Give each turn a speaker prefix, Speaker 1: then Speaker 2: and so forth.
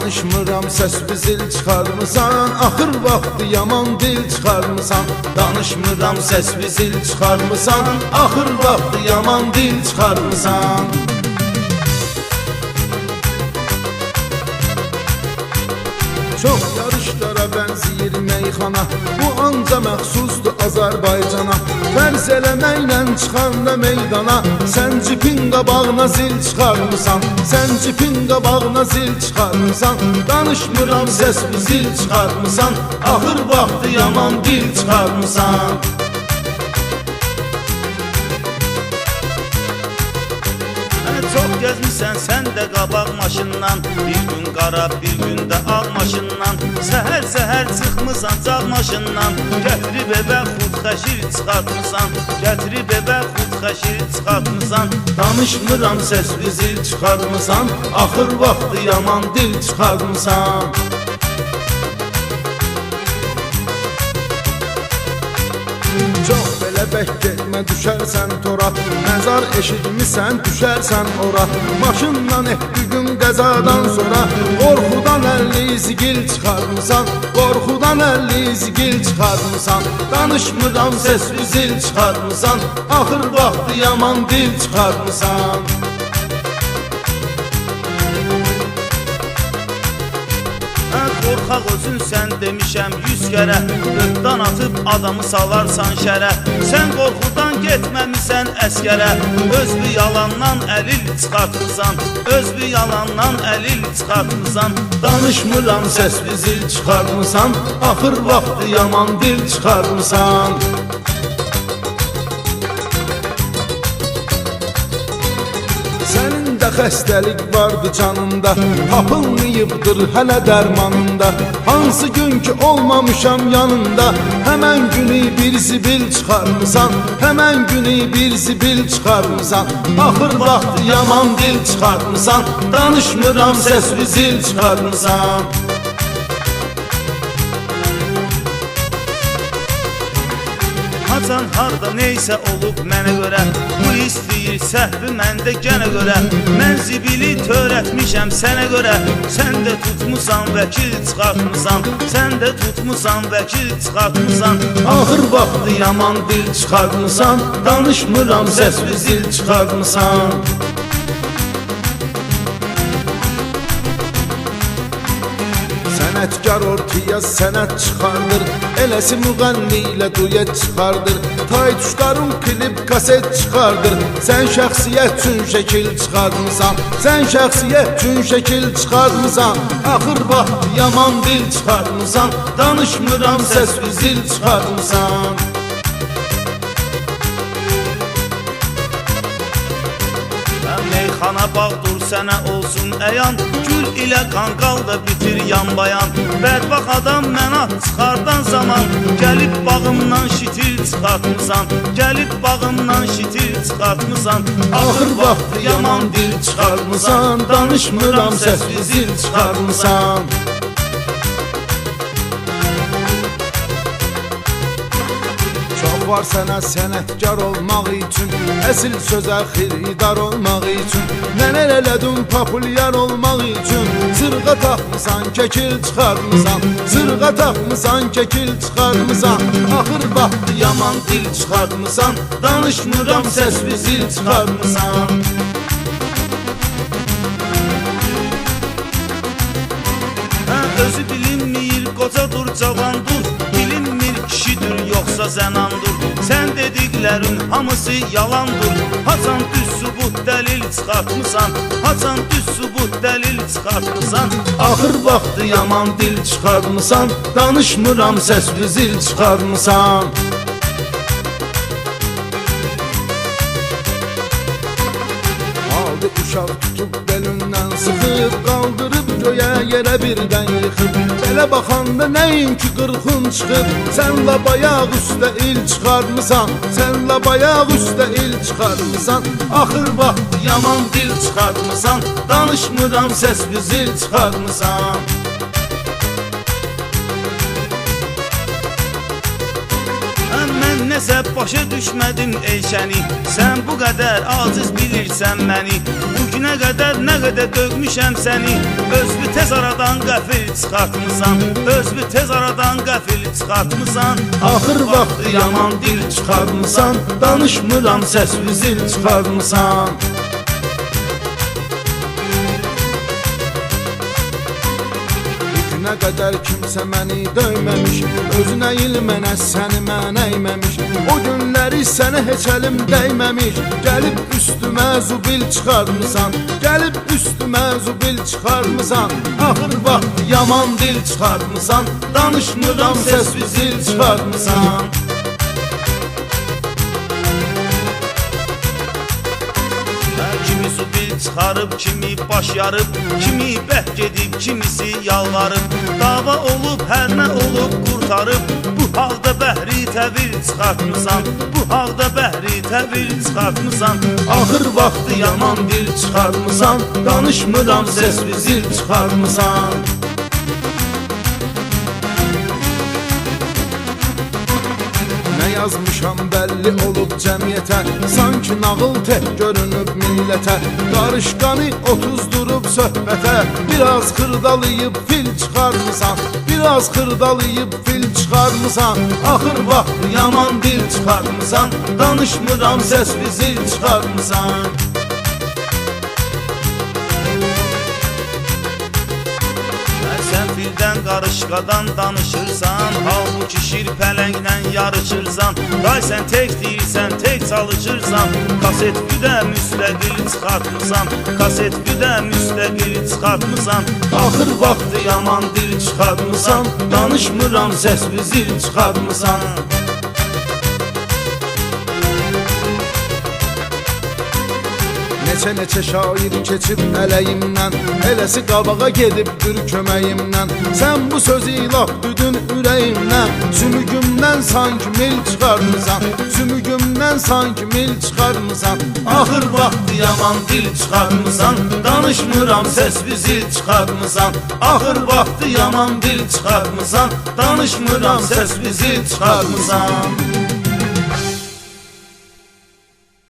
Speaker 1: Danışmıram səs zil çıxarmısan, axır vaxtı yaman dil çıxarmısan. Danışmıram səs zil çıxarmısan, axır vaxtı yaman dil çıxarmısan. Çox yarışlara bənziyir meyxana, bu anca məxsusdur Azərbaycana. Fərz eləməklə çıxanda meydana, sən cipin qabağına zil çıxarmısan, sən cipin qabağına zil çıxarmısan. Danışmıram səs zil çıxarmısan, axır vaxtı yaman dil çıxarmısan.
Speaker 2: Çox gəzmisən sən də qabaq maşından, bir gün qara, bir gün də ağ maşından. Səhər-səhər çıxmısan cağ maşından, gətirib evə xud xəşir çıxartmısan, gətirib evə xud xəşir çıxartmısan.
Speaker 1: Danışmıram səs zil çıxarmısan, axır vaxtı yaman dil çıxarmısan. Çox belə bək getmə, düşərsən tora, məzar eşitmisən, düşərsən ora. Maşınla etdi gün qəzadan sonra, qorxudan 50 zigil çıxarmısan, qorxudan 50 zigil çıxarmısan. Danışmıram səs zil çıxarmısan, axır vaxtı yaman dil çıxarmısan.
Speaker 2: Qorxaq özün sən demişəm 100 kərə, qırqdan atıb adamı salarsan şərə. Sən qorxudan getməmisən əskərə, özlü yalandan əlil çıxartmısan, özlü yalandan əlil çıxartmısan.
Speaker 1: Danışmıram səs zil çıxarmısan, axır vaxtı yaman dil çıxarmısan. Sənin də xəstəlik vardı canında, tapılmayıbdır hələ dərmanında. Hansı gün ki olmamışam yanında, həmən günü bir zibil çıxarmısan, həmən günü bir zibil çıxarmısan. Axır vaxtı yaman dil çıxarmısan, danışmıram səs zil çıxarmısan.
Speaker 2: Hacan harda neysə olub mənə görə, bu istəyir səhvi məndə gənə görə. Mən zibili törətmişəm sənə görə, sən də tutmusan vəkil çıxartmısan, sən də tutmusan vəkil çıxartmısan.
Speaker 1: Axır vaxtı yaman dil çıxartmısan, danışmıram səs zil çıxartmısan. Sənətkar ortaya sənət çıxardır, eləsi müğənni ilə duyet çıxardır. Taytuşların klip kaset çıxardır, sən şəxsiyyət üçün şəkil çıxartmısan, sən şəxsiyyət üçün şəkil çıxartmısan. Axır vaxtı yaman dil çıxartmısan, danışmıram səs zil çıxartmısan.
Speaker 2: Meyxana bağdur sənə olsun əyan, gül ilə qanqal da bitir yan bayan. Bərbax adam mənat çıxardan zaman, gəlib bağımdan şitil çıxartmısan, gəlib bağımdan şitil çıxartmısan.
Speaker 1: Axır vaxtı yaman dil çıxartmısan, danışmıram səs zil çıxartmısan. Var sənə sənətkar olmaq üçün, əsil sözə xiridar olmaq üçün. Nələr elədin populyar olmaq üçün, zırğa taxmısan, kekil çıxarmısan, zırğa taxmısan, kekil çıxarmısan. Axır vaxtı yaman dil çıxartmısan, danışmıram səs zil çıxarmısan.
Speaker 2: Özü bilinmir, qocadır, cavandır, bilinmir kişidir, yoxsa zənandır. Sən dediklərin hamısı yalandır, haçan düz sübut dəlil çıxartmısan, haçan düz sübut dəlil çıxartmısan.
Speaker 1: Axır vaxtı yaman dil çıxartmısan, danışmıram səs zil çıxartmısan. Aldı uşaq tutub belindən sıxıb, qaldırıb göyə yerə birdən yıxıb. Belə baxanda nəyinki qırxın çıxıb, sən la bayaq üstə il çıxarmısan, sən la bayaq üstə il çıxarmısan. Axır vaxtı yaman dil çıxartmısan, danışmıram səs zil çıxarmısan.
Speaker 2: Mən nə təzə başa düşmədin elşəni. Sən bu qədər aciz bilirsən məni. Bugünə qədər nə qədər dögmüşəm səni. Özünü tez aradan qəfil çıxartmısan. Özünü tez aradan qəfil çıxartmısan.
Speaker 1: Axır vaxtı yaman dil çıxartmısan. Danışmıram səs-bir zil çıxartmısan. Nə qədər kimsə məni döyməmiş, özünə il mənə səni mənə əyməmiş. O günləri sənə heç əlim dəyməmiş. Gəlib üstümə zubil çıxartmısan, gəlib üstümə zubil çıxartmısan. Axır vaxt yaman dil çıxartmısan, danışmıram səs-bir zil çıxartmısan.
Speaker 2: Kimi zubil çıxarıb, kimi baş yarıb, kimi bəh gedib, kimisi yalvarıb. Dava olub, hər nə olub qurtarıb. Bu halda bəhri təvil çıxartmısan, bu halda bəhri təvil çıxartmısan.
Speaker 1: Axır vaxtı yaman dil çıxartmısan, danışmıram səs-bir zil çıxartmısan. Nə yazmışam bəlli olub cəmiyyətə, sanki nağıl tək görünüb millətə. Qarışqanı otuzdurub söhbətə, biraz xırdalayıb fil çıxarmısan, biraz xırdalayıb fil çıxarmısan. Axır vaxt yaman dil çıxarmısan, danışmıram səs-bir zil çıxarmısan.
Speaker 2: Sən fildən qarışqadan danışırsan, halbuki şir pələnglə yarışırsan. Day sən tək deyirsən, tək çalışırsan. Kaset güdə müstəqil çıxartmısan, kaset güdə müstəqil çıxartmısan.
Speaker 1: Axır vaxtı yaman dil çıxartmısan, danışmıram səs-bir zil çıxartmısan. Neçə şair keçib ələyimdən, eləsi qabağa gedibdir köməyimdən. Sən bu sözü laf düdün ürəyimdən, sümükümdən sanki mil çıxarmısan, sümükümdən sanki mil çıxarmısan. Axır vaxtı yaman dil çıxarmısan, danışmıram səs-bir zil çıxarmısan. Axır vaxtı yaman dil çıxarmısan, danışmıram səs-bir zil çıxarmısan.